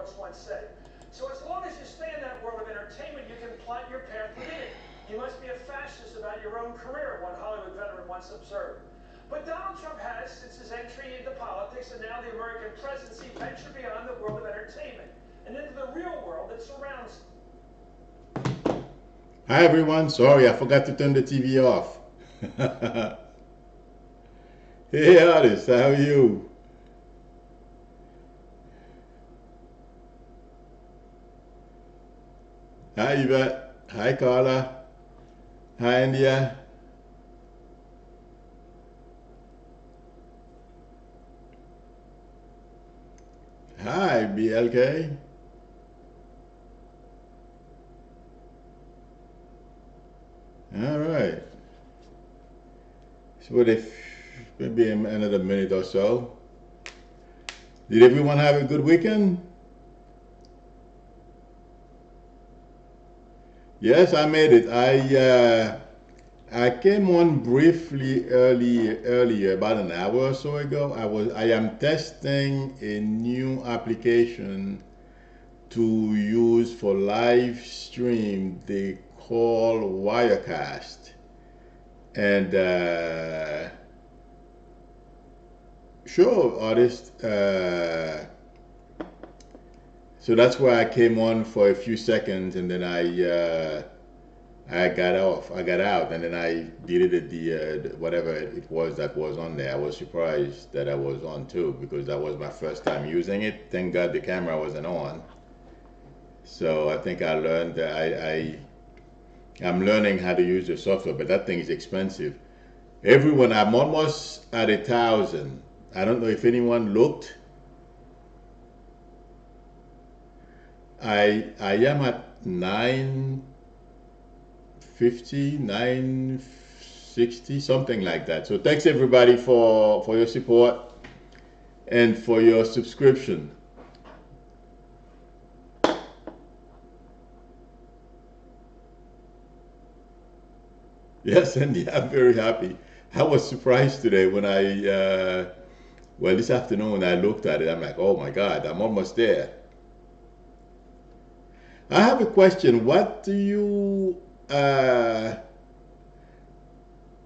Brooks once said. So as long as you stay in that world of entertainment, you can plot your path within it. You must be a fascist about your own career, one Hollywood veteran once observed. But Donald Trump has, since his entry into politics and now the American presidency, ventured beyond the world of entertainment and into the real world that surrounds him. Hi everyone, sorry I forgot to turn the TV off. Hey artist, how are you? Hi Yvette, hi Carla, hi India, hi BLK. All right, so if maybe another minute or so. Did everyone have a good weekend? Yes, I made it. I came on briefly earlier, about an hour or so ago. I am testing a new application to use for live stream. They call Wirecast, and sure, artist. So that's where I came on for a few seconds, and then I got off. I got out, and then I deleted whatever it was that was on there. I was surprised that I was on too because that was my first time using it. Thank God the camera wasn't on. So I think I learned that I'm learning how to use the software, but that thing is expensive. Everyone, I'm almost at 1,000. I don't know if anyone looked. I am at 950, 960, something like that. So thanks everybody for your support and for your subscription. Yes, and yeah, I'm very happy. I was surprised today when well, this afternoon when I looked at it, I'm like, oh my God, I'm almost there. I have a question. What do you,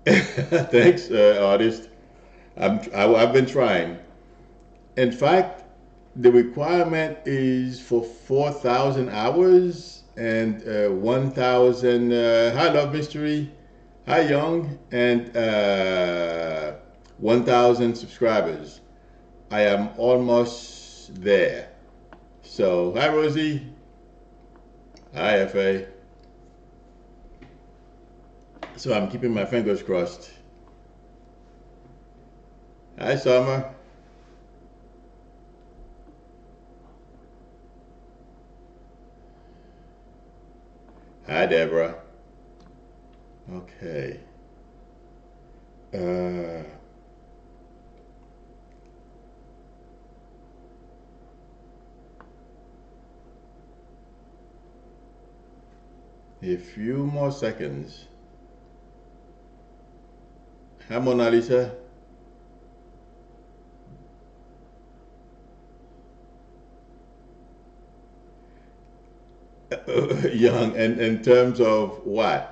thanks, artist. I've been trying. In fact, the requirement is for 4,000 hours and 1,000. Hi, Love Mystery. Hi, Young. And 1,000 subscribers. I am almost there. So, hi, Rosie. Hi, FA. So, I'm keeping my fingers crossed. Hi, Summer. Hi, Deborah. Okay. Uh, a few more seconds. Hi, Mona Lisa. Young, and in terms of what?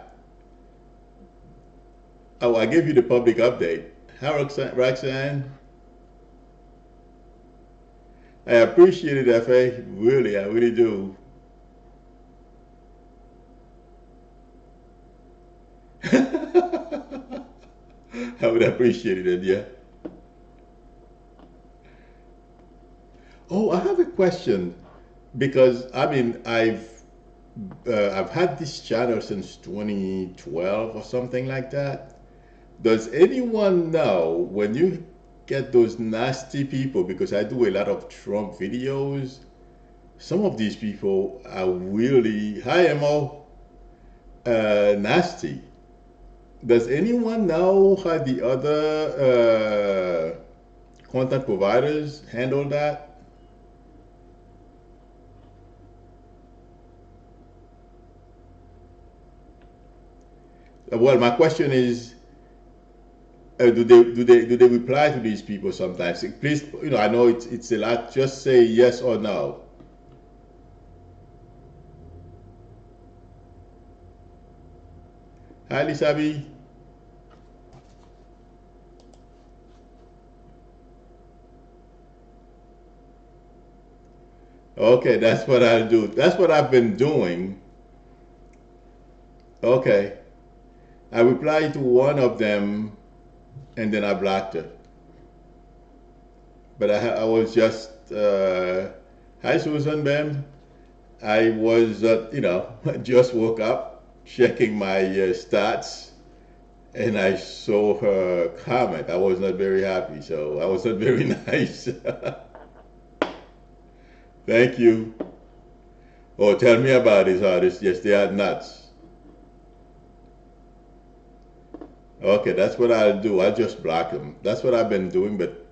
Oh, I gave you the public update. Hi, Roxanne. I appreciate it, FA. Really, I really do. I would appreciate it, yeah. Oh, I have a question because I mean I've had this channel since 2012 or something like that. Does anyone know when you get those nasty people? Because I do a lot of Trump videos. Some of these people are really, hi Mo, nasty. Does anyone know how the other content providers handle that? Well, my question is, do they reply to these people sometimes? Please, I know it's a lot. Just say yes or no. Hi, Lisabi. Okay, that's what I'll do. That's what I've been doing. Okay. I replied to one of them and then I blocked her. But I was just, hi, Susan, ma'am. I was, just woke up checking my stats and I saw her comment. I was not very happy, so I was not very nice. Thank you. Oh, tell me about these artists. Yes, they are nuts. Okay, that's what I'll do. I'll just block them. That's what I've been doing. But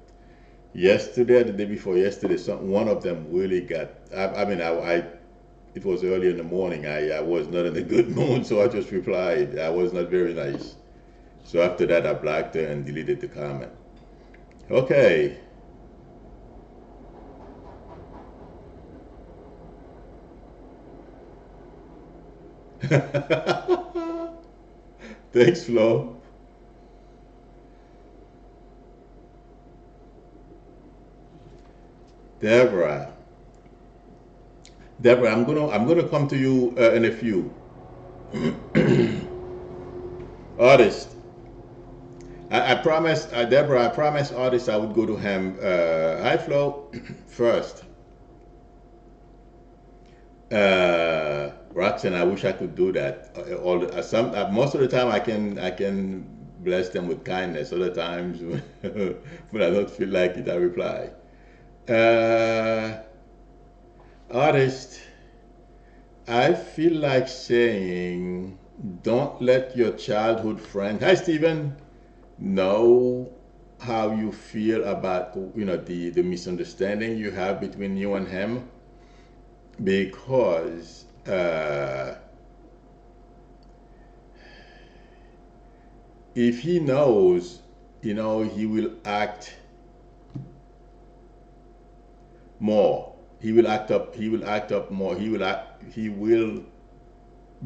yesterday, the day before yesterday, one of them really got. It was early in the morning. I was not in a good mood, so I just replied. I was not very nice. So after that, I blocked her and deleted the comment. Okay. Thanks, Flo. Deborah. Deborah, I'm gonna come to you in a few. Artist. I promised Deborah. I promised artist I would go to him. Hi, Flo. First. Roxanne, I wish I could do that. Most of the time I can bless them with kindness. Other times when I don't feel like it, I reply. Uh, Artist, I feel like saying, don't let your childhood friend. Hi, Stephen. Know how you feel about the misunderstanding you have between you and him because if he knows, he will act more. He will act up. He will act up more. He will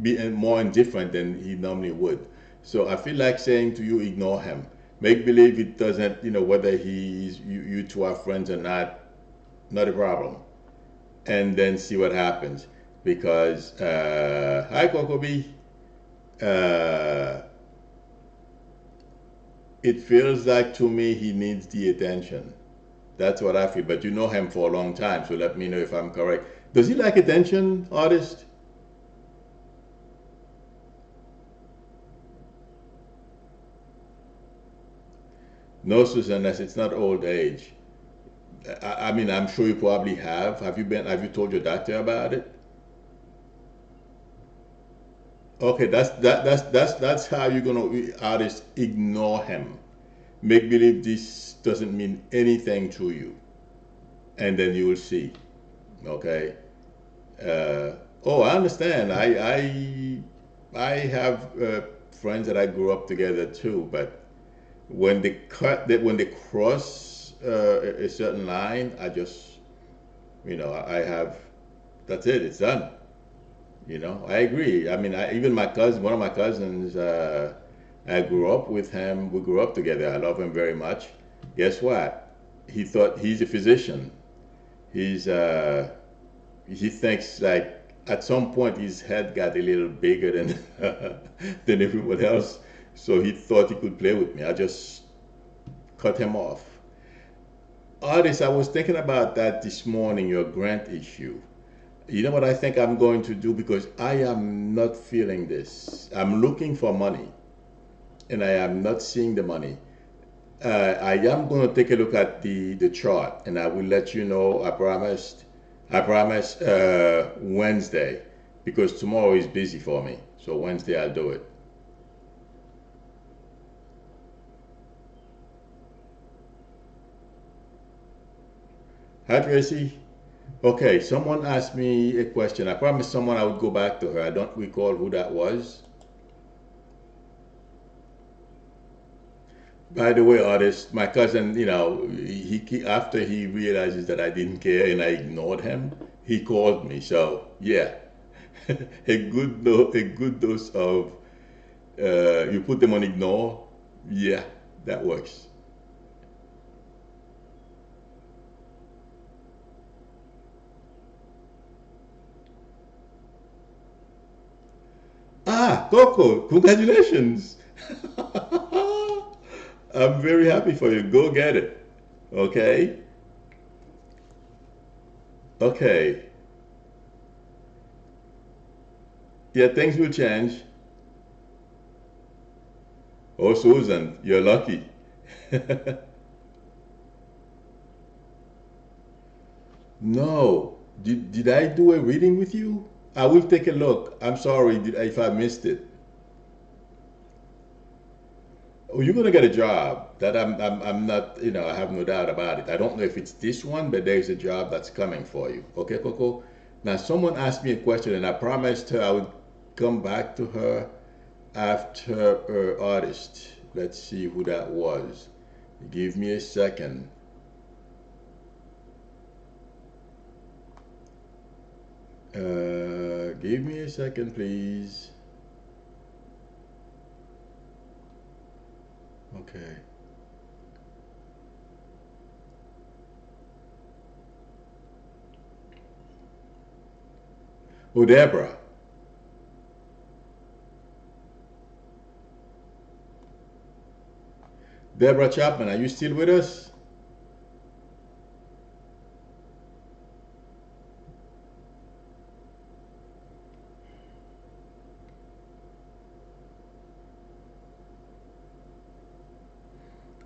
be more indifferent than he normally would. So I feel like saying to you, ignore him. Make believe it doesn't. Whether you two are friends or not, not a problem. And then see what happens. Because hi, Kokobi. Uh, it feels like to me he needs the attention. That's what I feel. But you know him for a long time, so let me know if I'm correct. Does he like attention, artist? No, Susan, it's not old age. I mean, I'm sure you probably have. Have you told your doctor about it? Okay, that's how you're gonna artist ignore him. Make believe this doesn't mean anything to you, and then you will see. Okay. Uh, oh, I understand. I have friends that I grew up together too, but when they cross a certain line, I just I have that's it. It's done. I agree. I mean, even my cousin, one of my cousins, I grew up with him. We grew up together. I love him very much. Guess what? He thought he's a physician. He's he thinks like at some point his head got a little bigger than than everyone else. So he thought he could play with me. I just cut him off. Artist, I was thinking about that this morning, your grant issue. You know what I think I'm going to do because I am not feeling this. I'm looking for money and I am not seeing the money. I am going to take a look at the chart and I will let you know. I promise Wednesday because tomorrow is busy for me. So Wednesday I'll do it. Hi Tracy. Okay, someone asked me a question. I promised someone I would go back to her. I don't recall who that was. By the way, artist, my cousin, after he realizes that I didn't care and I ignored him, he called me. So yeah, a good dose of You put them on ignore. Yeah, that works. Ah, Coco, congratulations. I'm very happy for you. Go get it. Okay? Okay. Yeah, things will change. Oh, Susan, you're lucky. No. Did I do a reading with you? I will take a look. I'm sorry if I missed it. Oh, you're gonna get a job. That I'm not, I have no doubt about it. I don't know if it's this one, but there's a job that's coming for you. Okay, Coco? Now, someone asked me a question, and I promised her I would come back to her after her artist. Let's see who that was. Give me a second. Give me a second, please. Okay. Oh, Deborah. Deborah Chapman, are you still with us?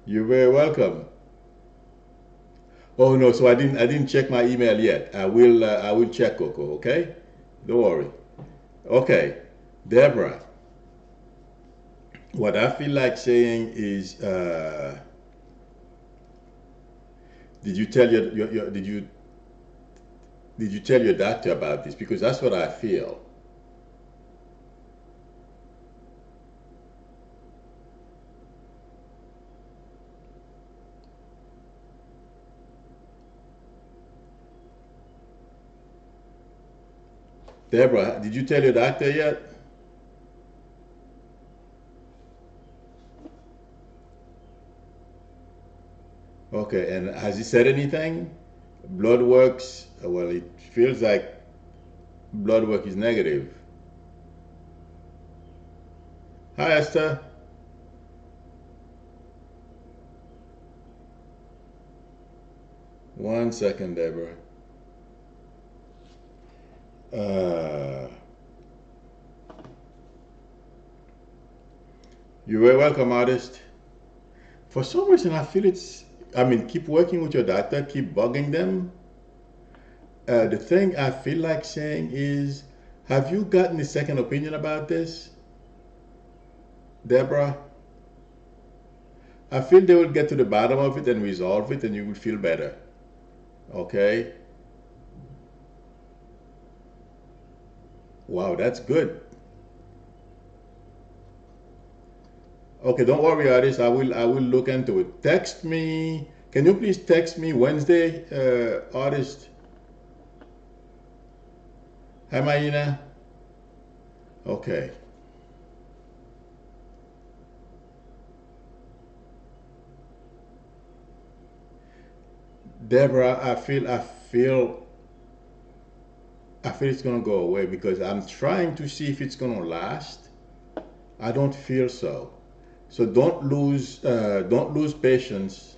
You're very welcome. Oh no, so I didn't check my email yet. I will check, Coco, okay? Don't worry. Okay. Deborah, what I feel like saying is did you tell your did you tell your doctor about this? Because that's what I feel. Deborah, did you tell your doctor yet? Okay, and has he said anything? Blood works, well, it feels like blood work is negative. Hi, Esther. One second, Deborah. Uh, you're very welcome, artist. For some reason, I feel I mean, keep working with your doctor, keep bugging them. The thing I feel like saying is, have you gotten a second opinion about this, Deborah? I feel they will get to the bottom of it and resolve it, and you will feel better. Okay? Wow, that's good. Okay, don't worry, artist. I will look into it. Text me. Can you please text me Wednesday, artist? Hi, Maina. Okay. Deborah, I feel it's gonna go away because I'm trying to see if it's gonna last. I don't feel so. So don't lose patience.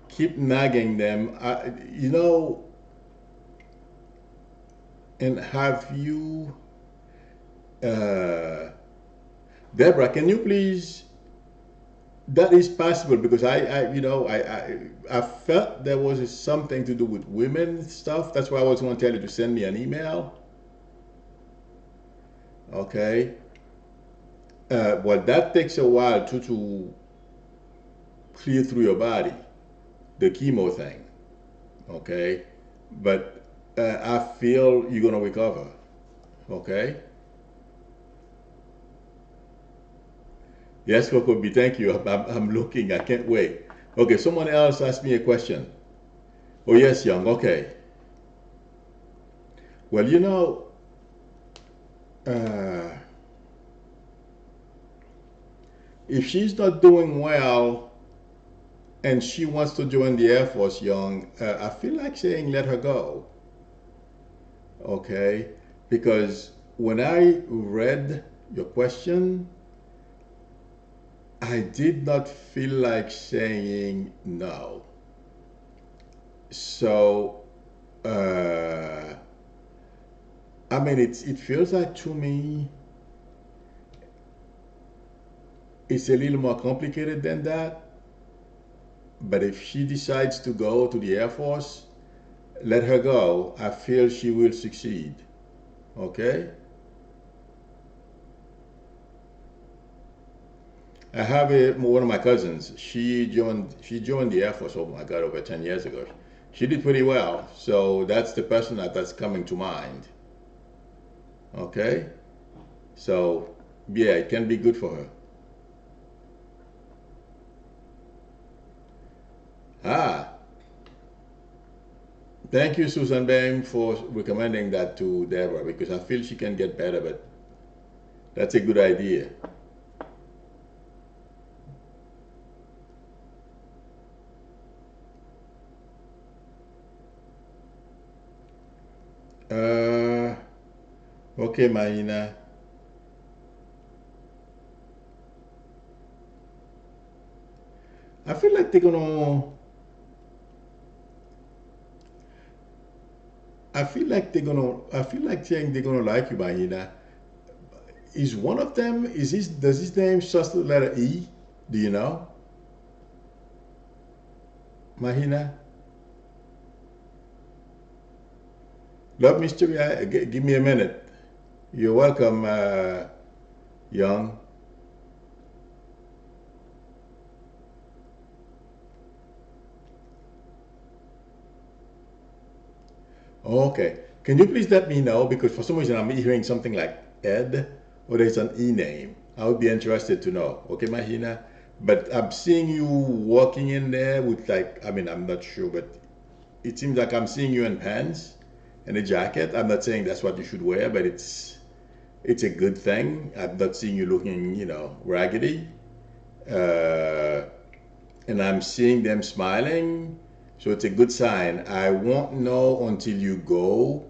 Keep nagging them. And have you, uh, Deborah? Can you please? That is possible because I felt there was something to do with women stuff. That's why I was going to tell you to send me an email. Okay. Well, that takes a while to clear through your body, the chemo thing. Okay. But I feel you're going to recover. Okay. Yes, Kokobi, thank you. I'm looking. I can't wait. Okay, someone else asked me a question. Oh, yes, Young. Okay. Well, uh, if she's not doing well and she wants to join the Air Force, young, I feel like saying let her go. Okay, because when I read your question, I did not feel like saying no. So, I mean, it feels like to me it's a little more complicated than that. But if she decides to go to the Air Force, let her go. I feel she will succeed. Okay? I have one of my cousins. She joined the Air Force. Oh my God, over 10 years ago. She did pretty well. So that's the person that's coming to mind. Okay? So yeah, it can be good for her. Ah, thank you, Susan Bang, for recommending that to Deborah because I feel she can get better, but that's a good idea. Uh, okay, Mahina. I feel like they're gonna. I feel like saying they're gonna like you, Mahina. Is one of them? Is his? Does his name start with the letter E? Do you know, Mahina? Love mystery. Give me a minute. You're welcome, Young. Okay. Can you please let me know because for some reason I'm hearing something like Ed or there's an E name. I would be interested to know. Okay, Mahina. But I'm seeing you walking in there with like I mean I'm not sure, but it seems like I'm seeing you in pants and a jacket. I'm not saying that's what you should wear, but it's a good thing. I'm not seeing you looking, raggedy. Uh, and I'm seeing them smiling, so it's a good sign. I won't know until you go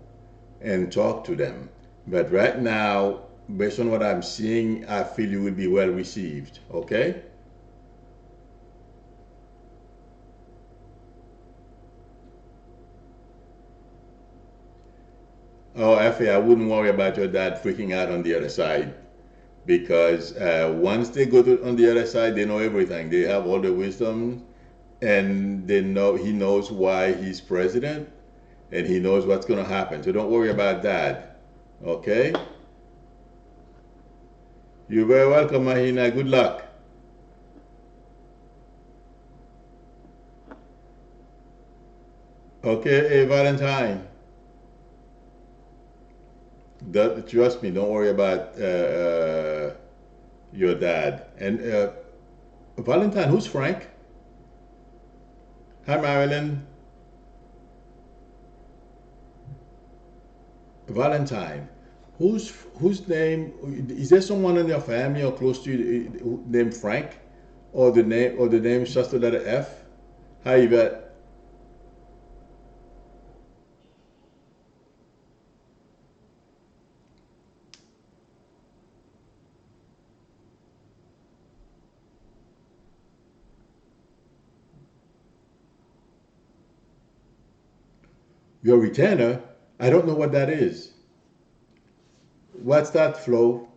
and talk to them. But right now, based on what I'm seeing, I feel you will be well received. Okay? Oh, Effie, I wouldn't worry about your dad freaking out on the other side because once they go on the other side, they know everything. They have all the wisdom and they know he knows why he's president and he knows what's going to happen. So don't worry about that. Okay? You're very welcome, Mahina. Good luck. Okay, hey, Valentine. Trust me, don't worry about your dad. And Valentine, who's Frank? Hi, Marilyn. Valentine. Whose name? Is there someone in your family or close to you named Frank, or the name starts with the letter F? Hi, Yvette. Your retainer? I don't know what that is. What's that, Flo?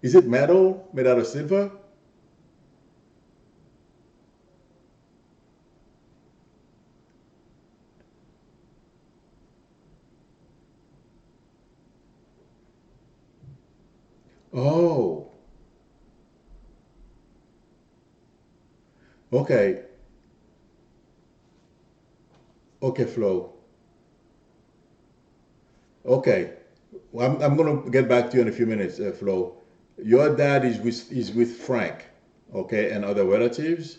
Is it metal made out of silver? Oh, okay. Okay, Flo. Okay. Well, I'm gonna get back to you in a few minutes, Flo. Your dad is with Frank, okay, and other relatives.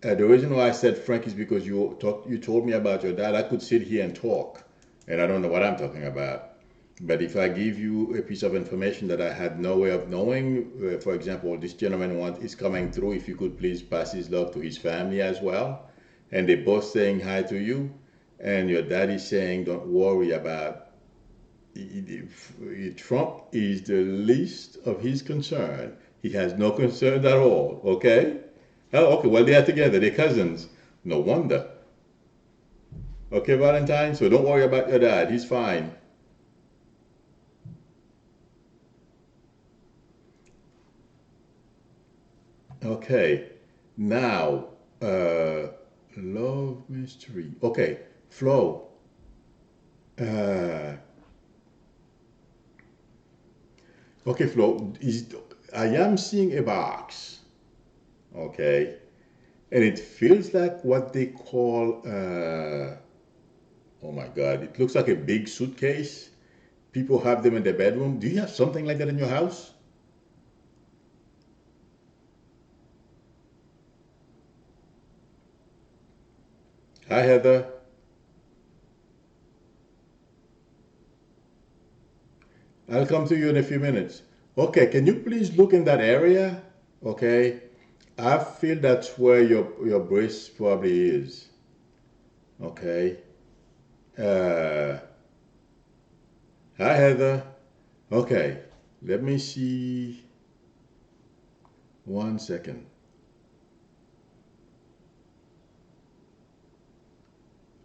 The reason why I said Frank is because you told me about your dad. I could sit here and talk, and I don't know what I'm talking about. But if I give you a piece of information that I had no way of knowing, for example, this gentleman is coming through, if you could please pass his love to his family as well, and they both saying hi to you, and your daddy saying, don't worry about Trump is the least of his concern. He has no concern at all. Okay? Oh, okay. Well, they are together. They're cousins. No wonder. Okay, Valentine. So don't worry about your dad. He's fine. Okay. Now, uh, love mystery. Okay, Flo. Uh, okay, Flo. I am seeing a box. Okay, and it feels like what they call. Oh my God! It looks like a big suitcase. People have them in their bedroom. Do you have something like that in your house? Hi, Heather. I'll come to you in a few minutes. Okay, can you please look in that area? Okay, I feel that's where your breast probably is. Okay. Uh, Hi, Heather. Okay, let me see. 1 second.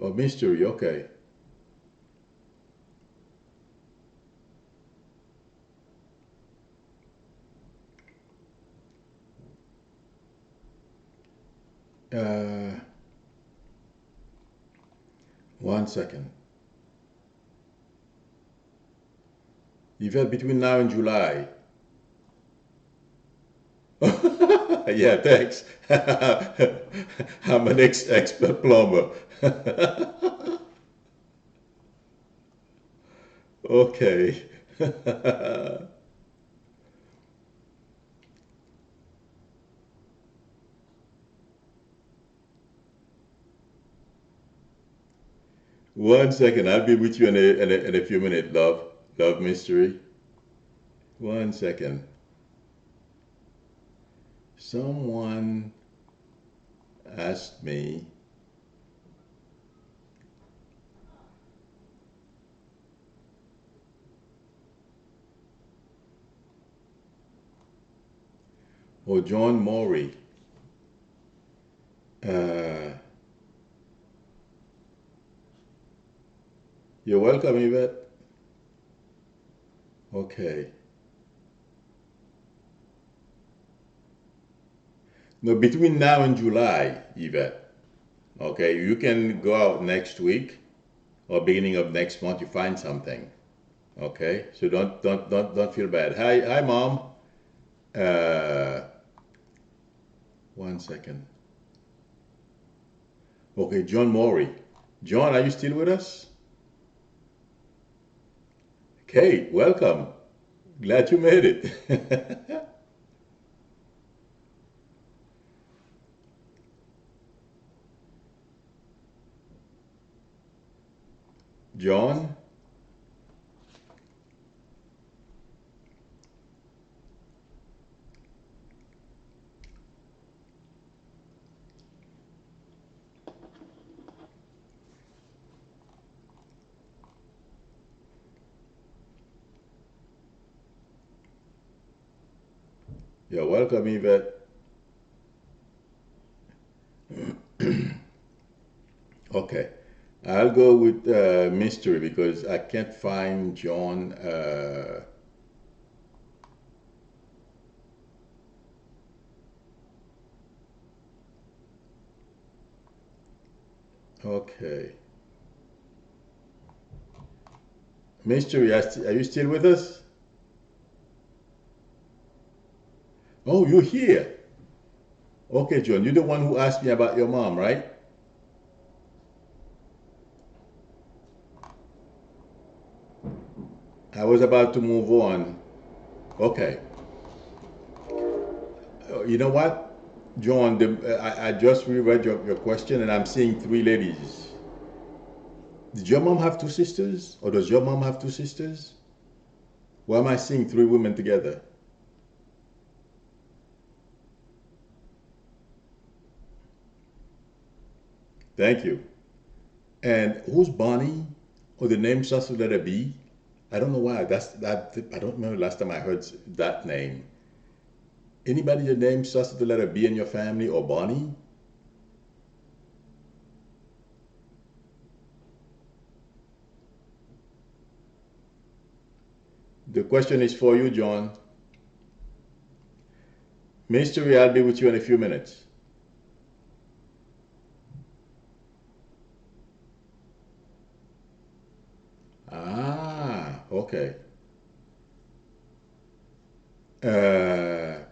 Oh, mystery. Okay. 1 second. You've had between now and July. Yeah, thanks. I'm an expert plumber. Okay. 1 second. I'll be with you in a few minutes, love. Love mystery. 1 second. Someone asked me. Oh, John Maury. Uh, you're welcome, Yvette. Okay. No, between now and July, Yvette. Okay, you can go out next week or beginning of next month. You find something. Okay, so don't feel bad. Hi, mom. Uh, 1 second. Okay, John Maury. John, are you still with us? Kate, welcome. Glad you made it. John, you're welcome, Yvette. Okay, I'll go with mystery because I can't find John. Okay, mystery. Are you still with us? Oh, you're here. Okay, John, you're the one who asked me about your mom, right? I was about to move on. Okay. You know what, John? I just reread your question and I'm seeing three ladies. Did your mom have two sisters? Or does your mom have two sisters? Why am I seeing three women together? Thank you. And who's Bonnie? Or the name starts with letter B? I don't know why. That's that. I don't remember last time I heard that name. Anybody the name starts with the letter B in your family or Bonnie? The question is for you, John. Mystery, I'll be with you in a few minutes. Ah, okay. Uh,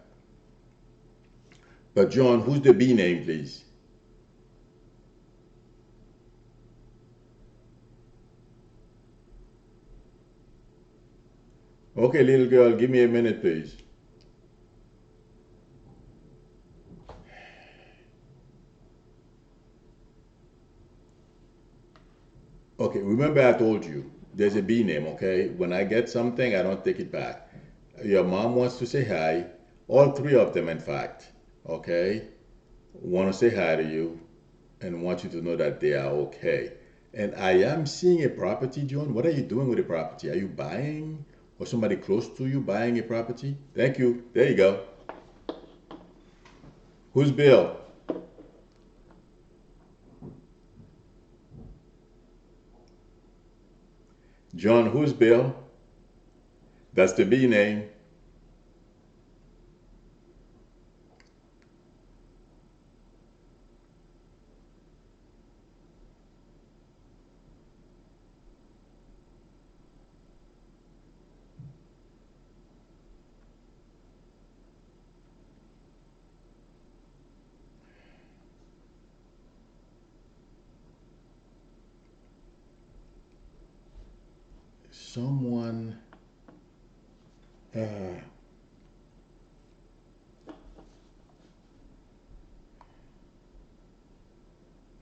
but John, who's the B name, please? Okay, little girl, give me a minute, please. Okay, remember I told you there's a B name, okay? When I get something, I don't take it back. Your mom wants to say hi. All three of them, in fact, okay, want to say hi to you and want you to know that they are okay. And I am seeing a property, John. What are you doing with the property? Are you buying or somebody close to you buying a property? Thank you. There you go. Who's Bill? John, who's Bill? That's the B name. Someone. Uh,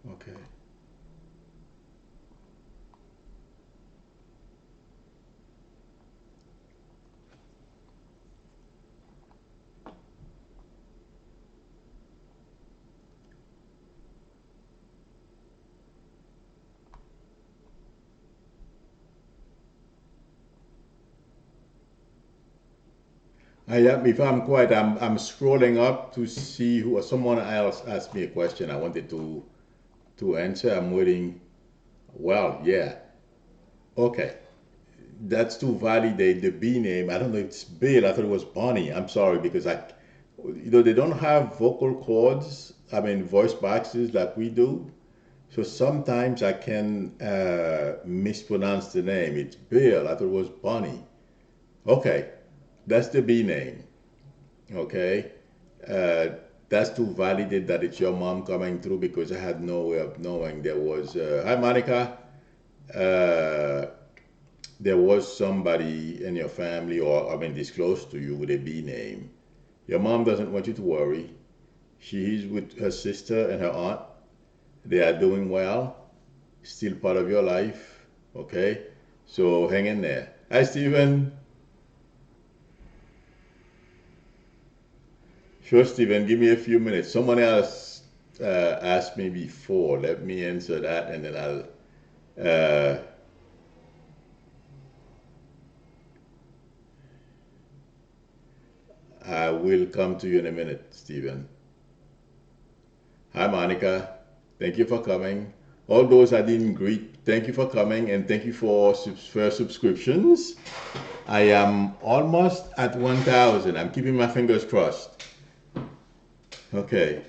okay. I am, if I'm quiet, I'm scrolling up to see who or someone else asked me a question I wanted to answer. I'm waiting. Well, yeah. Okay. That's to validate the B name. I don't know if it's Bill. I thought it was Bonnie. I'm sorry because they don't have vocal cords. I mean, voice boxes like we do. So sometimes I can mispronounce the name. It's Bill. I thought it was Bonnie. Okay, that's the B name. Okay, uh, that's to validate that it's your mom coming through because I had no way of knowing there was. Hi, Monica. Uh, there was somebody in your family, or I mean, disclosed to you with a B name. Your mom doesn't want you to worry. She is with her sister and her aunt. They are doing well. Still part of your life. Okay, so hang in there. Hi, Stephen. Sure, Stephen. Give me a few minutes. Someone else asked me before. Let me answer that, and then uh, I will come to you in a minute, Stephen. Hi, Monica. Thank you for coming. All those I didn't greet, thank you for coming, and thank you for subscriptions. I am almost at 1,000. I'm keeping my fingers crossed. Okay.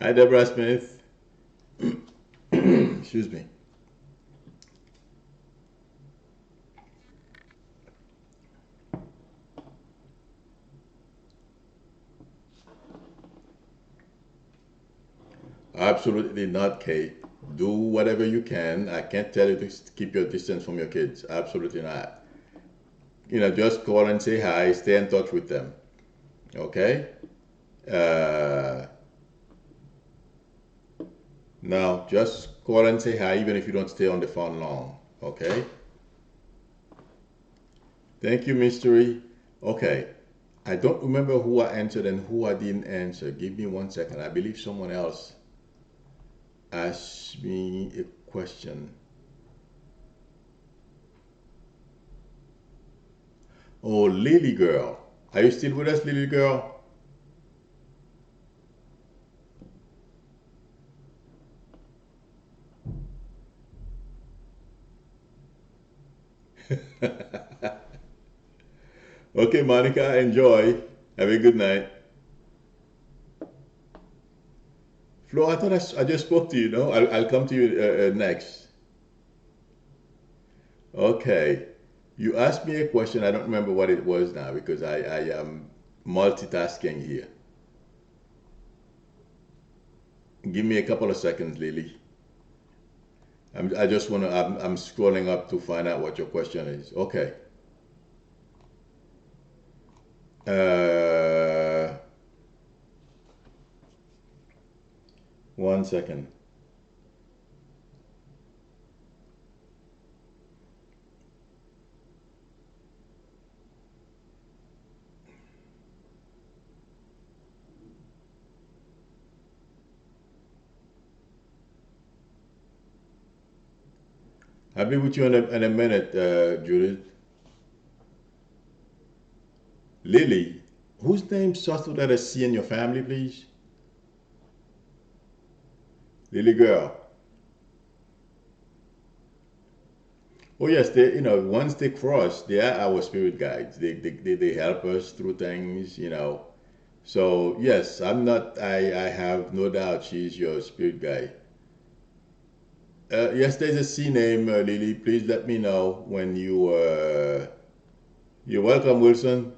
Hi, Deborah Smith. Excuse me. Absolutely not, Kate. Do whatever you can. I can't tell you to keep your distance from your kids. Absolutely not. Just call and say hi. Stay in touch with them. Okay? Uh, now, just call and say hi, even if you don't stay on the phone long. Okay? Thank you, Mystery. Okay. I don't remember who I answered and who I didn't answer. Give me 1 second. I believe someone else asked me a question. Oh, Lily Girl. Are you still with us, Lily Girl? Okay, Monica, enjoy. Have a good night. Flo, I thought I just spoke to you, no? I'll come to you next. Okay. You asked me a question. I don't remember what it was now because I am multitasking here. Give me a couple of seconds, Lily. I just want to, I'm scrolling up to find out what your question is. Okay. Uh, 1 second. I'll be with you in a minute, Judith. Lily, whose name starts with letter C in your family, please? Lily girl. Oh yes, once they cross, they are our spirit guides. They help us through things. So yes, I have no doubt she's your spirit guide. Yes, there's a C name, Lily. Please let me know when you're welcome, Wilson.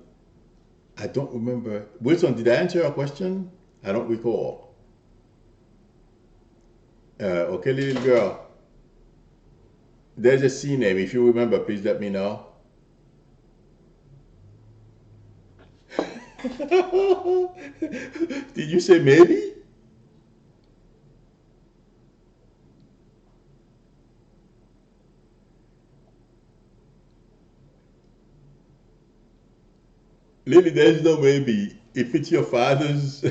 I don't remember. Wilson, did I answer your question? I don't recall. Okay, little girl. There's a C name. If you remember, please let me know. Did you say maybe? Lily, there's no maybe. If it's your father's,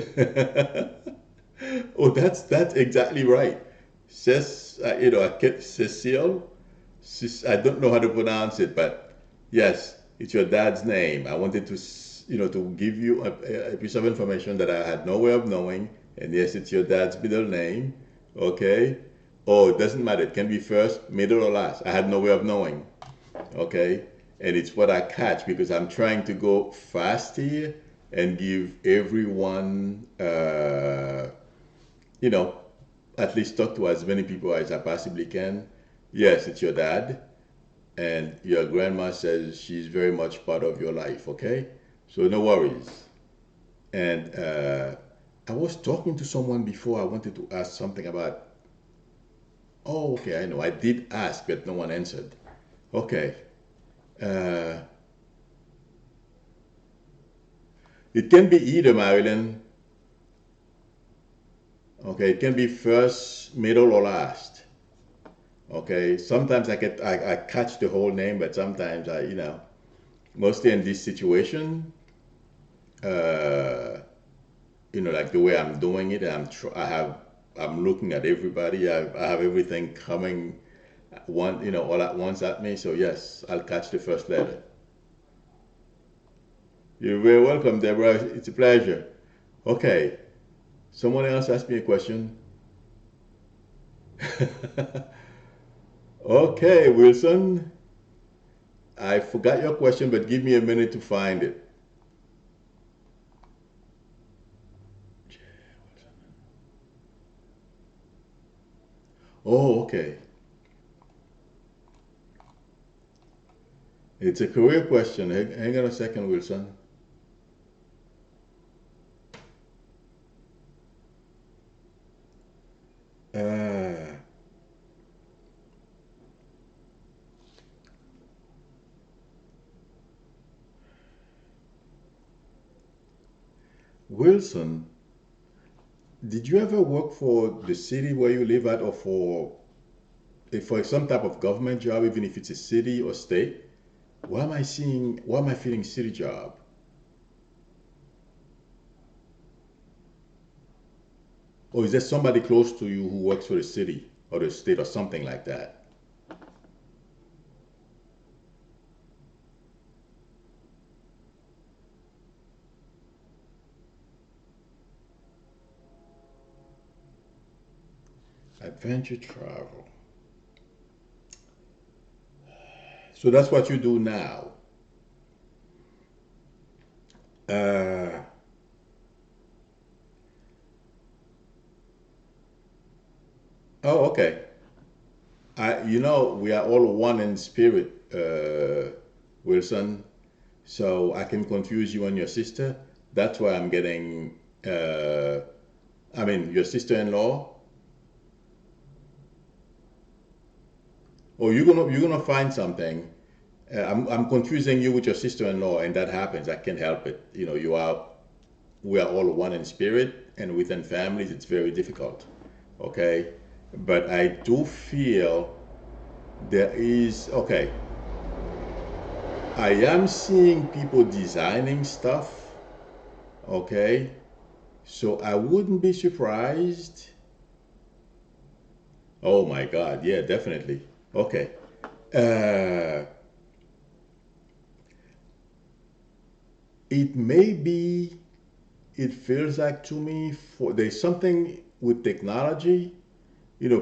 oh, that's exactly right. Cecile. I don't know how to pronounce it, but yes, it's your dad's name. I wanted to give you a piece of information that I had no way of knowing. And yes, it's your dad's middle name. Okay. Oh, it doesn't matter. It can be first, middle, or last. I had no way of knowing. Okay. And it's what I catch because I'm trying to go fast here and give everyone, you know, at least talk to as many people as I possibly can. Yes, it's your dad, and your grandma says she's very much part of your life, okay? So no worries. And I was talking to someone before. I wanted to ask something about, oh, okay, I know. I did ask, but no one answered. Okay. Uh, it can be either, Marilyn. Okay, it can be first, middle, or last. Okay, sometimes I catch the whole name, but sometimes mostly in this situation, uh, like the way I'm doing it, I'm looking at everybody. I have everything coming all at once at me. So yes, I'll catch the first letter. You're very welcome, Deborah. It's a pleasure. Okay, someone else asked me a question. Okay, Wilson, I forgot your question, but give me a minute to find it. Oh, okay. It's a career question. Hang on a second, Wilson. Uh, Wilson, did you ever work for the city where you live at or for if for some type of government job, even if it's a city or state, why am I feeling city job? Or is there somebody close to you who works for the city or the state or something like that? Adventure travel. So that's what you do now. Uh, oh, okay. We are all one in spirit, Wilson. So I can confuse you and your sister. That's why I'm getting, I mean, your sister-in-law. Or you're gonna find something. I'm confusing you with your sister-in-law, and that happens. I can't help it. We are all one in spirit, and within families, it's very difficult. Okay, but I do feel there is okay. I am seeing people designing stuff. Okay, so I wouldn't be surprised. Oh my God, yeah, definitely. Okay. Uh, it may be, it feels like to me for there's something with technology.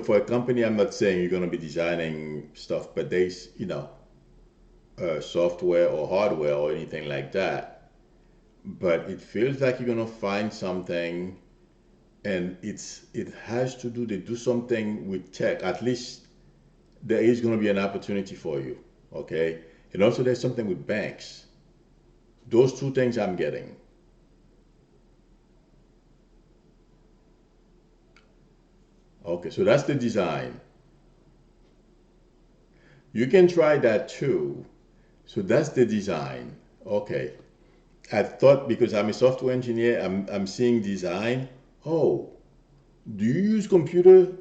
For a company, I'm not saying you're going to be designing stuff, but there's, software or hardware or anything like that. But it feels like you're going to find something, and it has to do, they do something with tech. At least there is going to be an opportunity for you. Okay. And also, there's something with banks. Those two things I'm getting. Okay, so that's the design. You can try that too. So that's the design. Okay. I thought because I'm a software engineer, I'm seeing design. Oh, do you use computer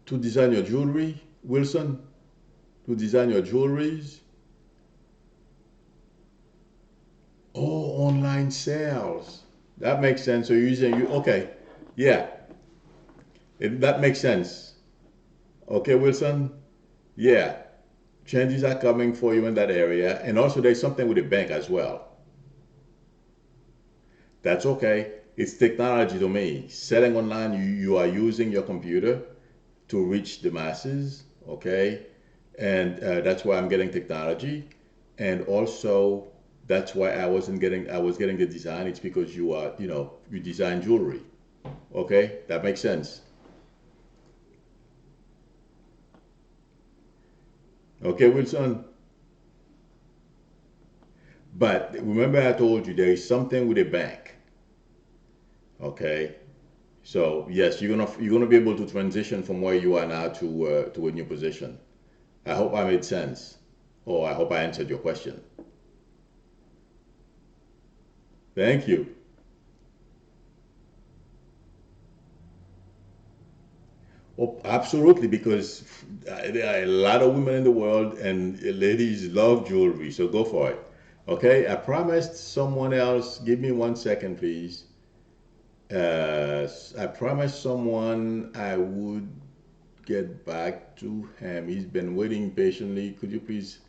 to design your jewelry, Wilson? To design your jewelries? Oh, online sales. That makes sense. So you're using you okay. Yeah, that makes sense. Okay, Wilson? Yeah. Changes are coming for you in that area. And also there's something with the bank as well. That's okay. It's technology to me. Selling online, you are using your computer to reach the masses, okay? And that's why I'm getting technology. And also, that's why I was getting the design. It's because you design jewelry, okay? That makes sense. Okay, Wilson? But remember I told you there is something with a bank, okay? So yes, you're gonna be able to transition from where you are now to a new position. I hope I made sense, or I hope I answered your question. Thank you. Oh, absolutely, because there are a lot of women in the world, and ladies love jewelry. So go for it. Okay, I promised someone else. Give me 1 second, please. I promised someone I would get back to him. He's been waiting patiently. Could you please?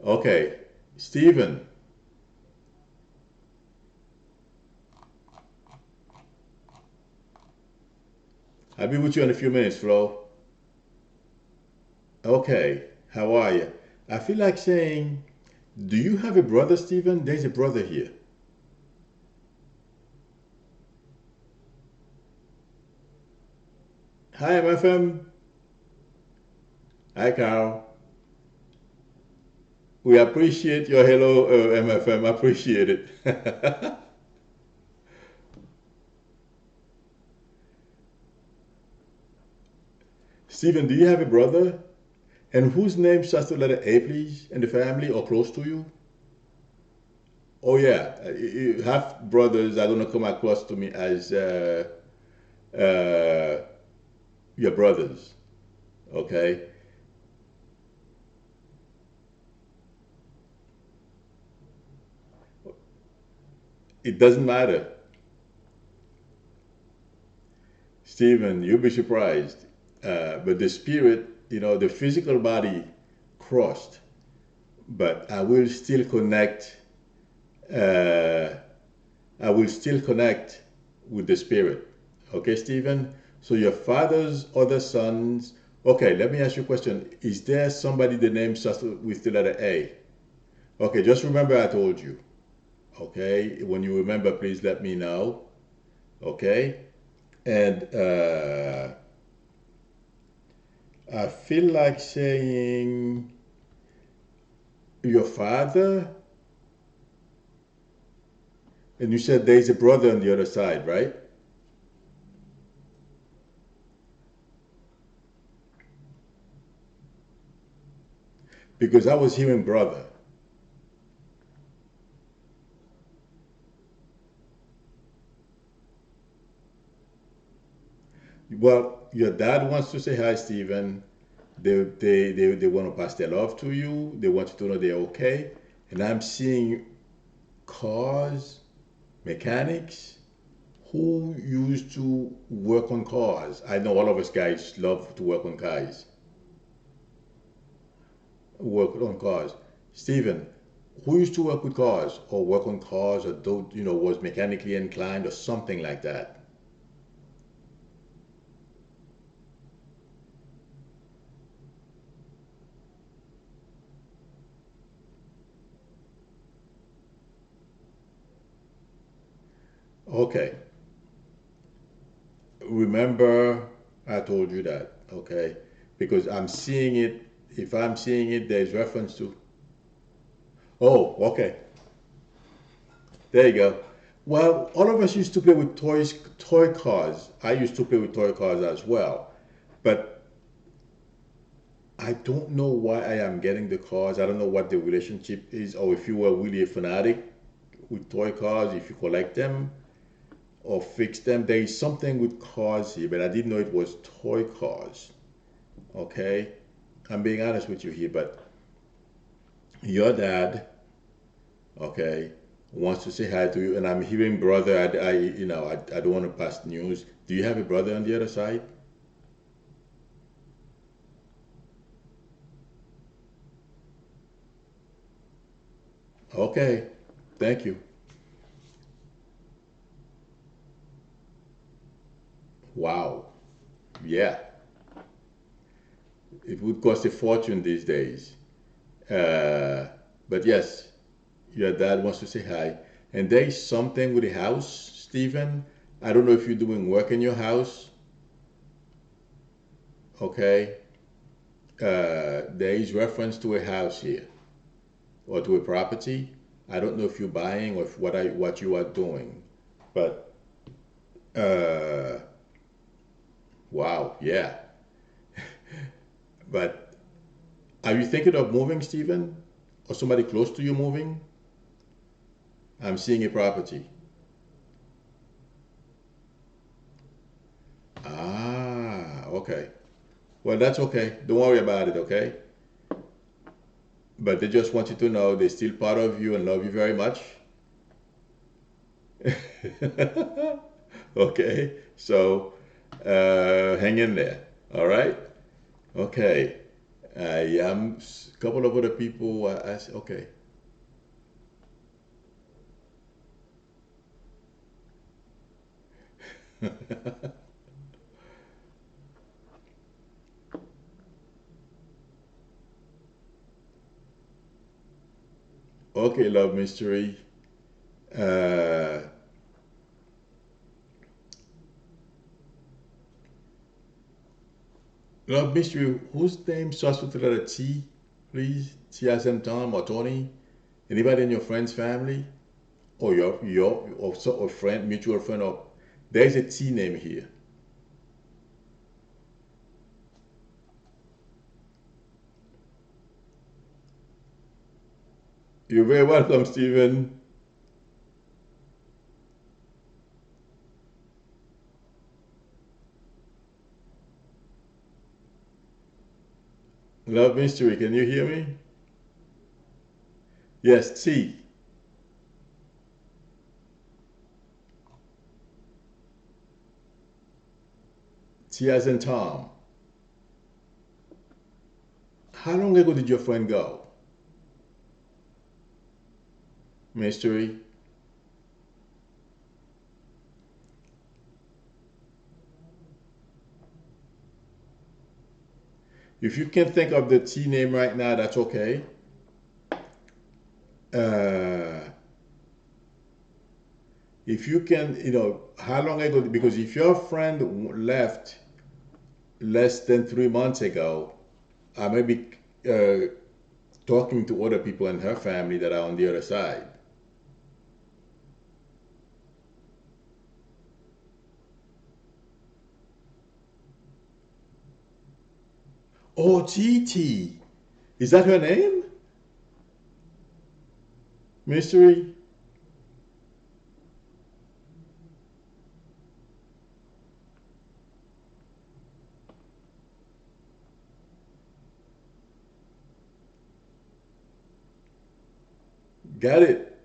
Okay, Stephen. I'll be with you in a few minutes, Flo. Okay, how are you? I feel like saying, do you have a brother, Stephen? There's a brother here. Hi, MFM. Hi, Carl. We appreciate your hello, MFM. Appreciate it. Stephen, do you have a brother? And whose name starts with letter A, please, in the family or close to you? Oh, yeah. Half brothers are going to come across to me as uh, your brothers. Okay? It doesn't matter. Stephen, you'll be surprised. But the spirit, the physical body crossed, but uh, I will still connect with the spirit. Okay, Stephen? So your father's other sons. Okay, let me ask you a question. Is there somebody the name starts with the letter A? Okay, just remember I told you. Okay, when you remember, please let me know. Okay, and I feel like saying your father, and you said there's a brother on the other side, right? Because I was hearing brother. Well, your dad wants to say hi, Stephen. They want to pass their love to you. They want you to know they're okay. And I'm seeing cars, mechanics who used to work on cars. I know all of us guys love to work on cars. Work on cars. Stephen, who used to work with cars or work on cars or was mechanically inclined or something like that? Okay. Remember, I told you that, okay? Because I'm seeing it. If I'm seeing it, there's reference to. Oh, okay. There you go. Well, all of us used to play with toy cars. I used to play with toy cars as well. But I don't know why I am getting the cars. I don't know what the relationship is, or if you were really a fanatic with toy cars, if you collect them or fix them. There is something with cars here, but I didn't know it was toy cars. Okay? I'm being honest with you here, but your dad, okay, wants to say hi to you, and I'm hearing brother. I don't want to pass news. Do you have a brother on the other side? Okay, thank you. Wow, yeah, it would cost a fortune these days. Uh, but yes, your dad wants to say hi, and there is something with the house, Stephen. I don't know if you're doing work in your house. Okay, there is reference to a house here or to a property. I don't know if you're buying or if what you are doing, but uh, wow, yeah. But are you thinking of moving, Stephen, or somebody close to you moving? I'm seeing a property. Ah, okay. Well, that's okay. Don't worry about it, okay? But they just want you to know they're still part of you and love you very much. Okay, so hang in there. All right. Okay. Yeah, a couple of other people. Okay. Okay, love mystery. Uh, love mystery. Whose name starts with the letter T, please? T as in Tom or Tony? Anybody in your friend's family or or friend, mutual friend, or there's a T name here. You're very welcome, Stephen. Love mystery. Can you hear me? Yes, T. T as in Tom. How long ago did your friend go? Mystery. If you can think of the T name right now, that's okay. Uh, if you can, how long ago? Because if your friend left less than 3 months ago, I may be uh, talking to other people in her family that are on the other side. Oh, T. Is that her name? Mystery? Got it.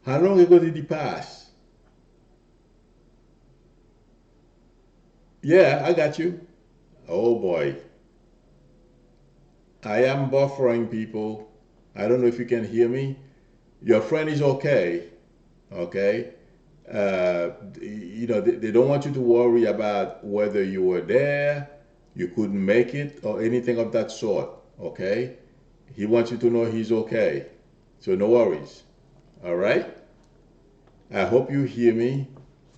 How long ago did he pass? Yeah, I got you. Oh boy. I am buffering people. I don't know if you can hear me. Your friend is okay. Okay. They don't want you to worry about whether you were there, you couldn't make it, or anything of that sort. Okay. He wants you to know he's okay. So no worries. All right. I hope you hear me.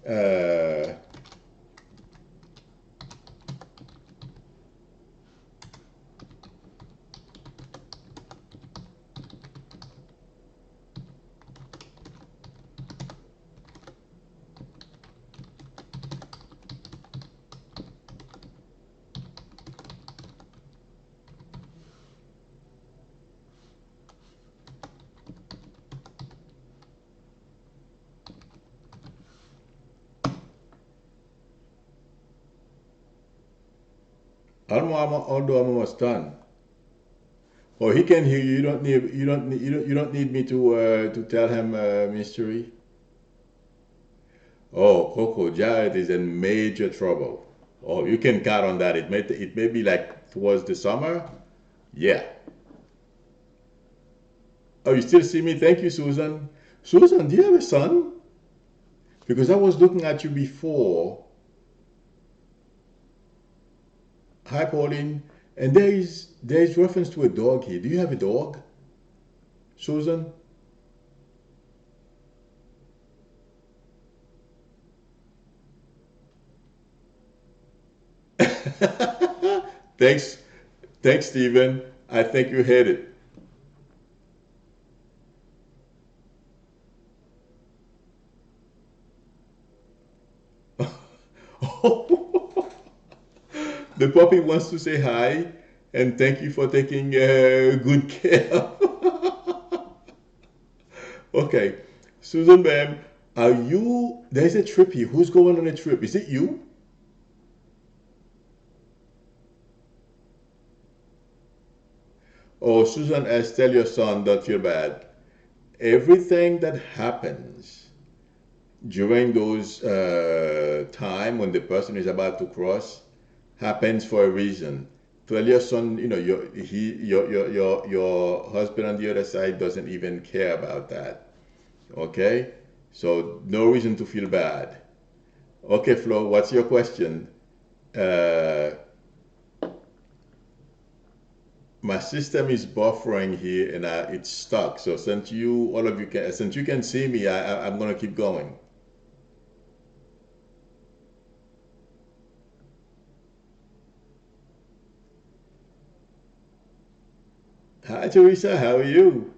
Uh, although I'm almost done. Oh, he can hear you. You don't need me to tell him mystery. Oh, Coco Jared is in major trouble. Oh, you can count on that. It may be like towards the summer. Yeah. Oh, you still see me? Thank you, Susan. Susan, do you have a son? Because I was looking at you before. Hi, Pauline. And there is reference to a dog here. Do you have a dog, Susan? Thanks, thanks, Stephen. I think you hit it. The puppy wants to say hi and thank you for taking good care. Okay, Susan, ma'am, are you? There's a trip here. Who's going on a trip? Is it you? Oh, Susan S., tell your son, don't feel bad. Everything that happens during those time when the person is about to cross happens for a reason. Tell your son, your husband on the other side doesn't even care about that. Okay, so no reason to feel bad. Okay, Flo, what's your question? Uh, my system is buffering here and it's stuck. So since you can see me, I'm gonna keep going. Hi, Teresa. How are you?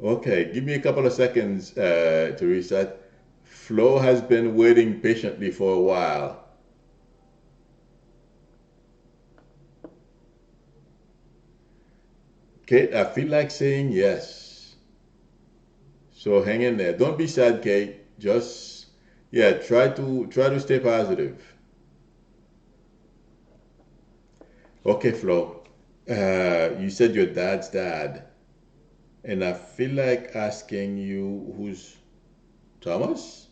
Okay, give me a couple of seconds, Teresa. Flo has been waiting patiently for a while. Kate, I feel like saying yes. So hang in there. Don't be sad, Kate. Just yeah, try to stay positive. Okay, Flo. You said your dad's dad, and I feel like asking you who's Thomas?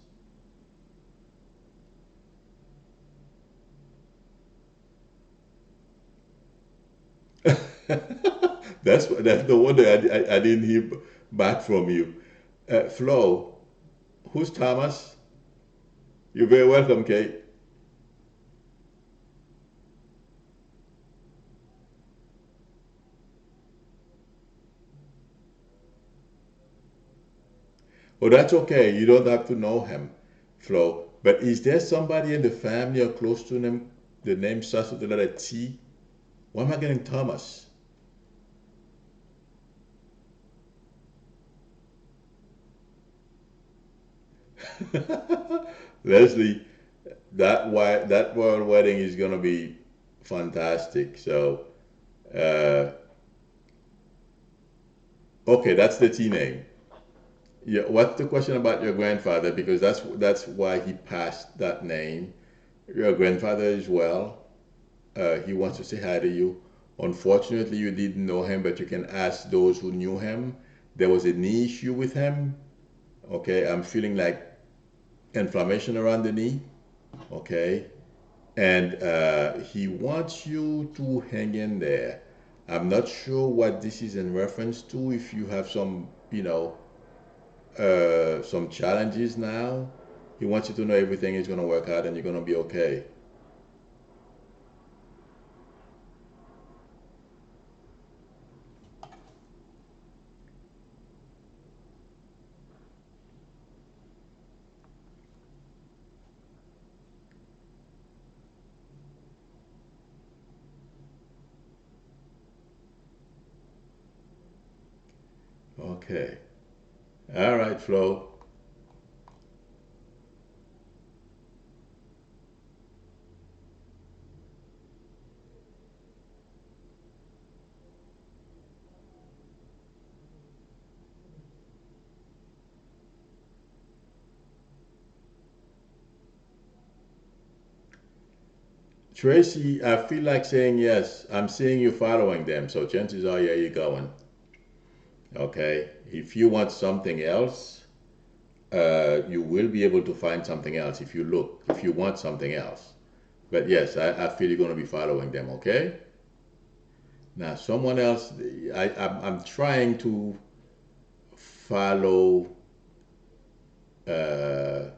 That's the one that I didn't hear back from you. Flo, who's Thomas? You're very welcome, Kate. Oh, that's okay. You don't have to know him, Flo. But is there somebody in the family or close to them, the name starts with the letter T? Why am I getting Thomas? Leslie, that royal wedding is gonna be fantastic. So, uh, okay, that's the T name. Yeah, what's the question about your grandfather? Because that's why he passed that name. Your grandfather is well. He wants to say hi to you. Unfortunately, you didn't know him, but you can ask those who knew him. There was a knee issue with him. Okay, I'm feeling like inflammation around the knee. Okay, and he wants you to hang in there. I'm not sure what this is in reference to. If you have some, some challenges now, he wants you to know everything is going to work out and you're going to be okay. Okay. All right, Flo. Tracy, I feel like saying yes. I'm seeing you following them, so chances are, yeah, you're going. Okay. If you want something else, you will be able to find something else if you look, if you want something else. But yes, I feel you're going to be following them, okay? Now, someone else, I'm trying to follow, uh,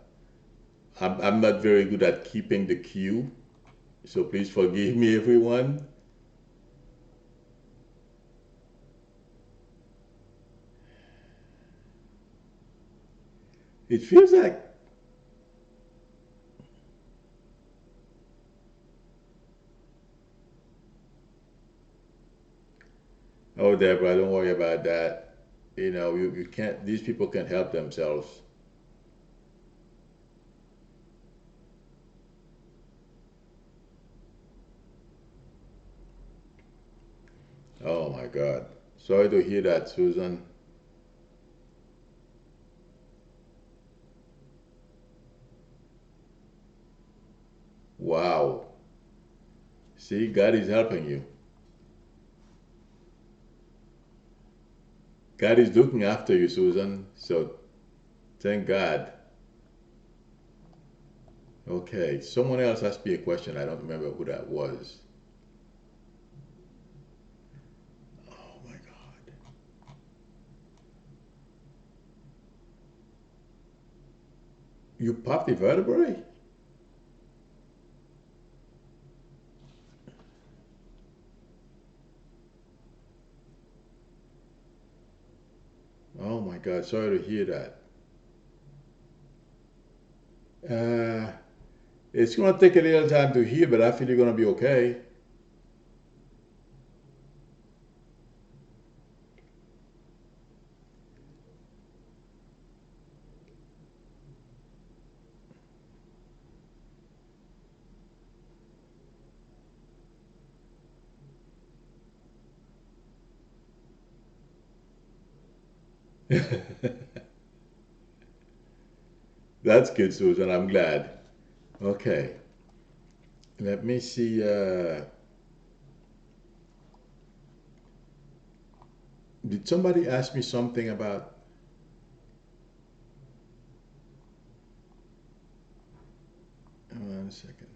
I'm not very good at keeping the queue, so please forgive me, everyone. It feels like, oh, Deborah, don't worry about that. You can't, these people can't help themselves. Oh my God. Sorry to hear that, Susan. Wow. See, God is helping you. God is looking after you, Susan. So thank God. Okay, someone else asked me a question. I don't remember who that was. Oh my God. You popped a vertebrae? Oh my God. Sorry to hear that. Uh, it's going to take a little time to heal, but I feel you're going to be okay. That's good, Susan. I'm glad. Okay. Let me see. Did somebody ask me something about? One second.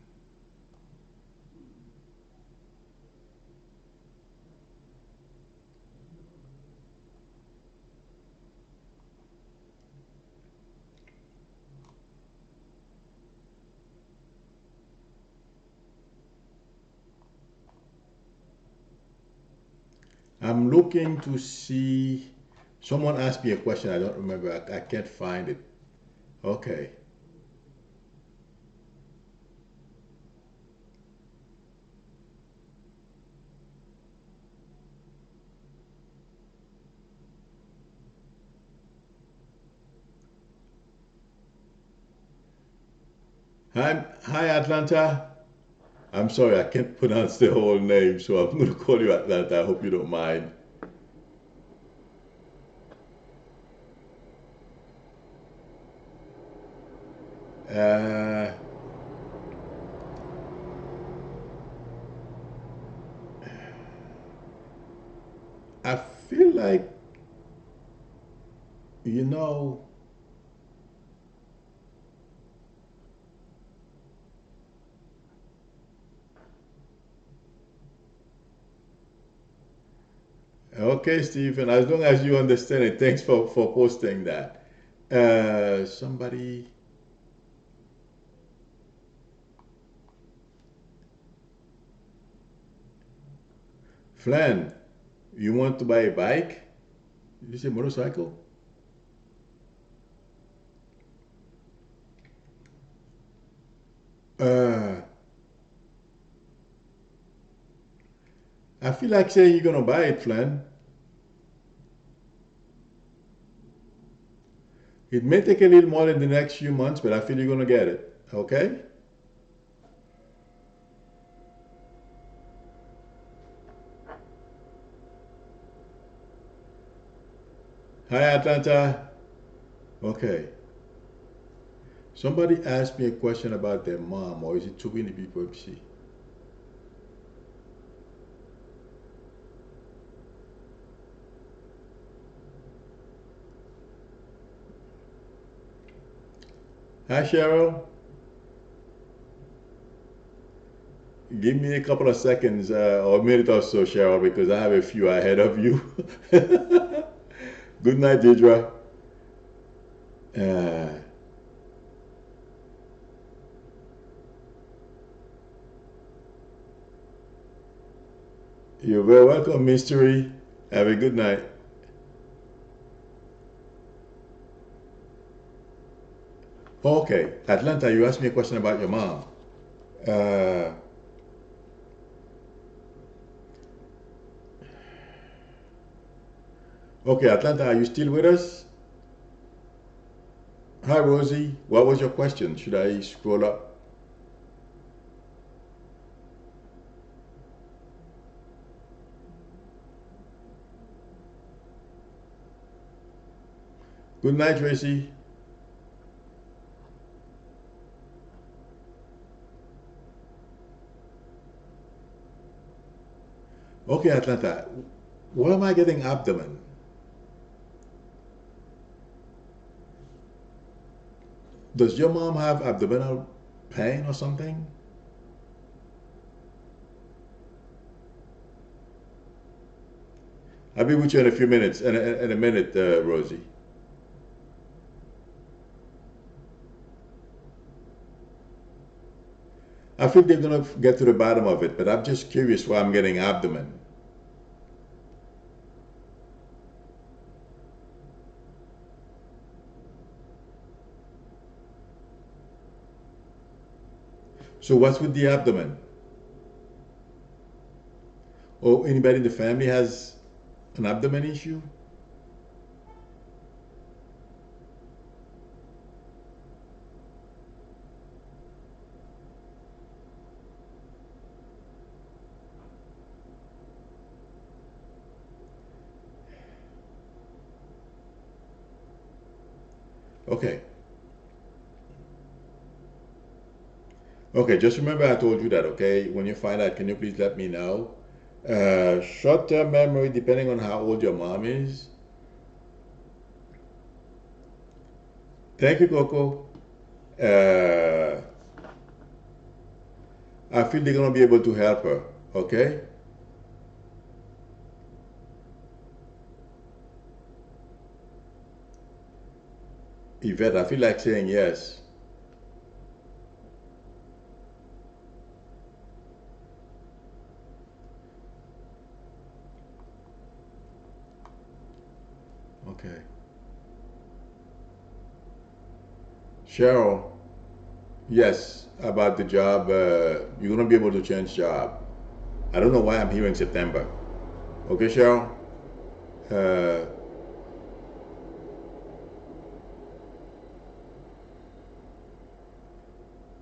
I'm looking to see. Someone asked me a question. I don't remember. I can't find it. Okay. Hi, Atlanta. I'm sorry, I can't pronounce the whole name, so I'm going to call you Atlanta. I hope you don't mind. Uh, I feel like, you know, okay, Stephen, as long as you understand it, thanks for posting that. Somebody, Flan, you want to buy a bike? Did you say motorcycle? Uh, I feel like saying you're going to buy it, Flan. It may take a little more in the next few months, but I feel you're going to get it. Okay? Hi, Atlanta. Okay. Somebody asked me a question about their mom, or is it too many people see? Hi, Cheryl. Give me a couple of seconds or a minute or so, Cheryl, because I have a few ahead of you. Good night, Deidre. Uh, you're very welcome, Mystery. Have a good night. Okay, Atlanta, you asked me a question about your mom. Uh, okay, Atlanta, are you still with us? Hi, Rosie. What was your question? Should I scroll up? Good night, Tracy. Okay, Atlanta. Why am I getting abdomen? Does your mom have abdominal pain or something? I'll be with you in a few minutes, in a minute, Rosie. I think they're gonna get to the bottom of it, but I'm just curious why I'm getting abdomen. So what's with the abdomen? Or anybody in the family has an abdomen issue? Okay. Okay, just remember I told you that, okay? When you find out, can you please let me know? Short-term memory, depending on how old your mom is. Thank you, Coco. Uh, I feel they're gonna be able to help her. Okay. Yvette, I feel like saying yes. Okay. Cheryl, yes, about the job. You're gonna be able to change job. I don't know why I'm hearing September. Okay, Cheryl. Uh,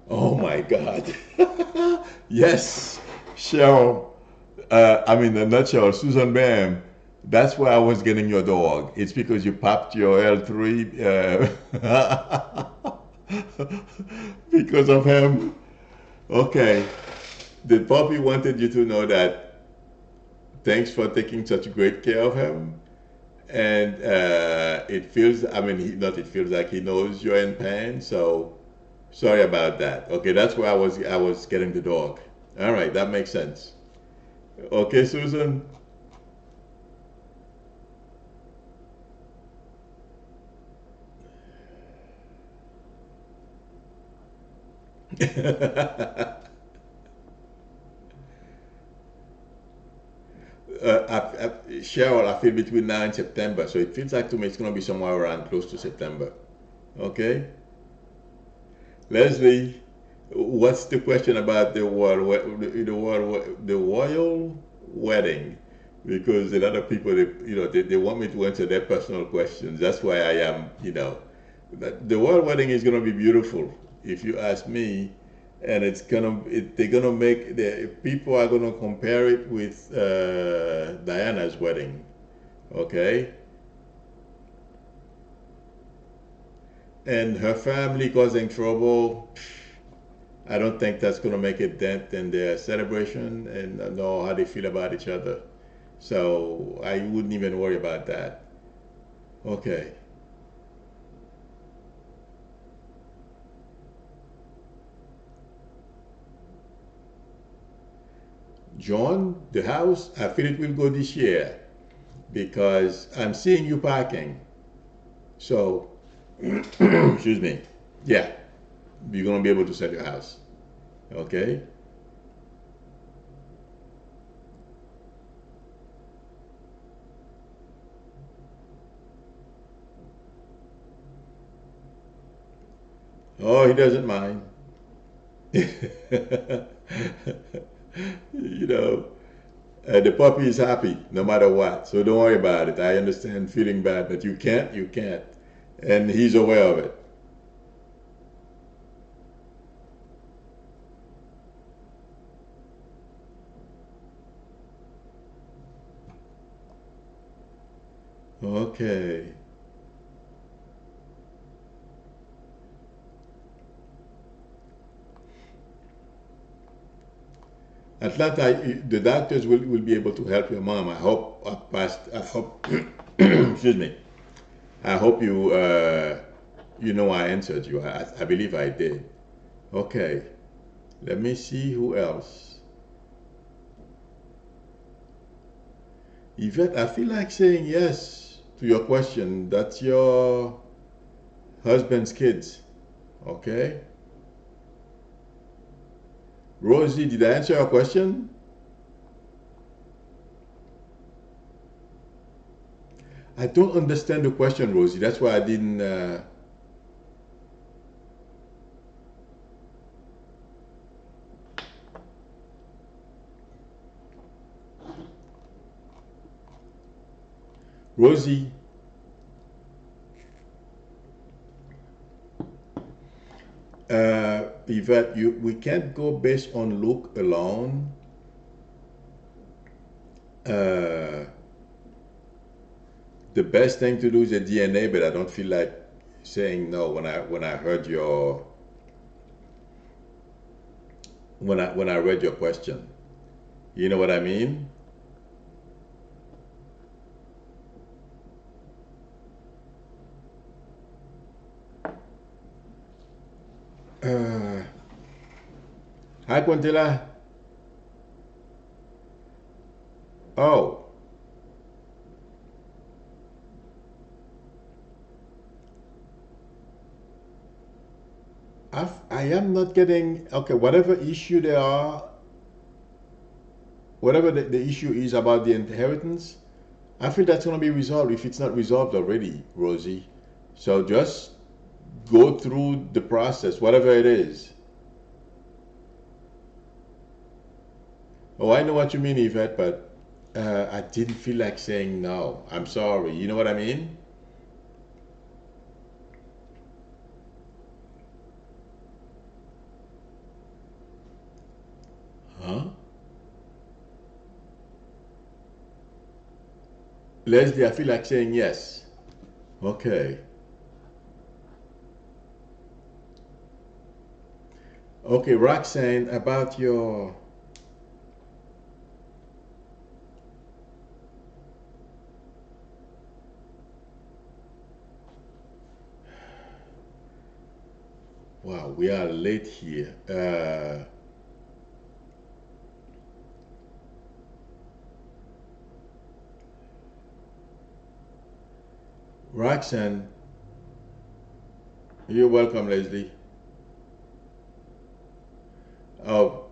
oh my God. Yes, Cheryl. I mean, not Cheryl, Susan Bam. That's why I was getting your dog. It's because you popped your L3 because of him. Okay. The puppy wanted you to know that thanks for taking such great care of him. And it feels, I mean, not it feels like he knows you're in pain. So sorry about that. Okay, that's why I was getting the dog. All right, that makes sense. Okay, Susan. Cheryl, I feel between now and September, so it feels like to me it's going to be somewhere around close to September. Okay, Leslie, what's the question about the royal wedding? Because a lot of people, they want me to answer their personal questions. That's why I am, the royal wedding is going to be beautiful, if you ask me, and they're gonna make the people are gonna compare it with Diana's wedding. Okay, and her family causing trouble. I don't think that's gonna make a dent in their celebration and know how they feel about each other. So I wouldn't even worry about that. Okay, John, the house, I feel it will go this year because I'm seeing you parking. So, excuse me. Yeah, you're gonna be able to sell your house. Okay. Oh, he doesn't mind. you know, the puppy is happy no matter what. So don't worry about it. I understand feeling bad, but you can't. And he's aware of it. Okay. Atlanta, the doctors will be able to help your mom. I hope, I hope, excuse me. I hope you know I answered you. I believe I did. Okay. Let me see who else. Yvette, I feel like saying yes to your question. That's your husband's kids. Okay. Rosie, did I answer your question? I don't understand the question, Rosie. That's why I didn't. Rosie, Yvette, we can't go based on look alone. Uh, the best thing to do is a DNA, but I don't feel like saying no when I heard your when I read your question. You know what I mean? Uh, Hi, Quintilla. Oh, I am not getting. Okay, whatever issue there are, whatever the issue is about the inheritance, I feel that's going to be resolved if it's not resolved already, Rosie. So just go through the process, whatever it is. Oh, I know what you mean, Yvette, but I didn't feel like saying no. I'm sorry. You know what I mean? Huh? Leslie, I feel like saying yes. Okay. Okay, Roxanne, about your. Wow, we are late here. Roxanne, you're welcome, Leslie. Oh,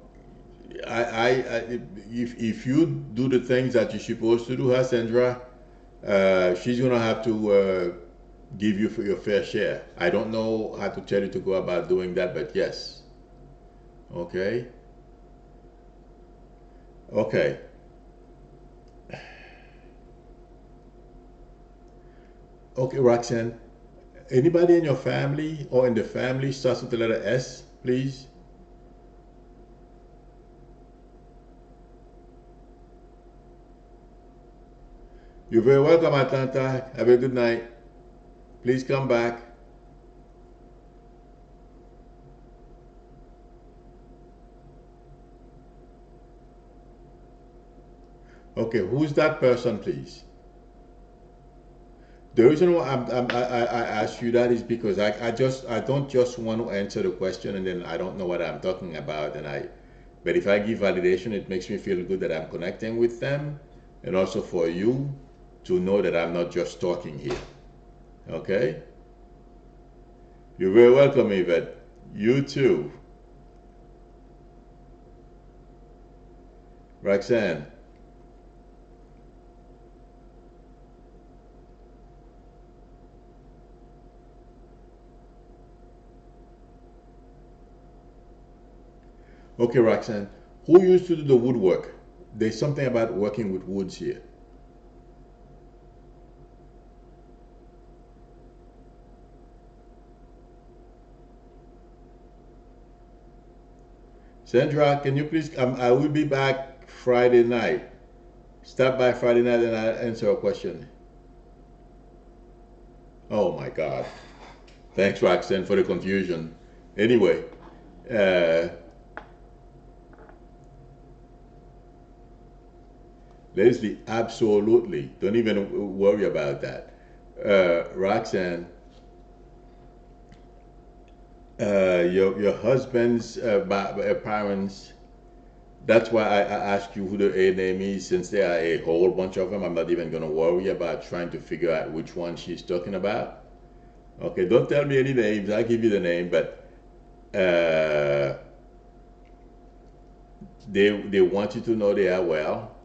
if you do the things that you're supposed to do, huh, Sandra, she's gonna have to give you for your fair share. I don't know how to tell you to go about doing that, but yes. Okay. Okay. Okay, Roxanne. Anybody in your family or in the family starts with the letter S, please? You're very welcome, Atlanta. Have a good night. Please come back. Okay, who's that person, please? The reason why I ask you that is because I don't just want to answer the question and then I don't know what I'm talking about but if I give validation it makes me feel good that I'm connecting with them and also for you to know that I'm not just talking here. Okay? You're very welcome, Yvette. You too. Roxanne. Okay, Roxanne. Who used to do the woodwork? There's something about working with woods here. Sandra, can you please I will be back Friday night. Stop by Friday night and I'll answer a question. Oh my God. Thanks, Roxanne, for the confusion. Anyway, uh, Leslie, absolutely. Don't even worry about that. Roxanne, your husband's parents, that's why I asked you who the A name is, since there are a whole bunch of them. I'm not even going to worry about trying to figure out which one she's talking about. Okay, don't tell me any names. I'll give you the name, but uh, they want you to know they are well,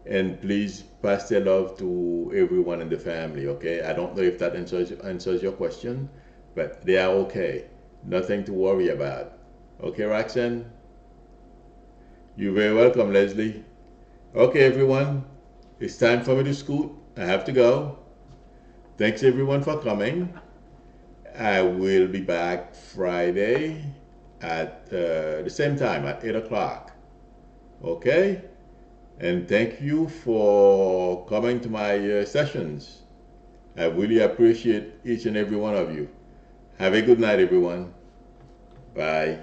and please pass their love to everyone in the family. Okay, I don't know if that answers your question, but they are okay. Nothing to worry about. Okay, Roxanne. You're very welcome, Leslie. Okay, everyone. It's time for me to scoot. I have to go. Thanks everyone for coming. I will be back Friday at the same time at 8 o'clock. Okay? And thank you for coming to my sessions. I really appreciate each and every one of you. Have a good night, everyone. Bye.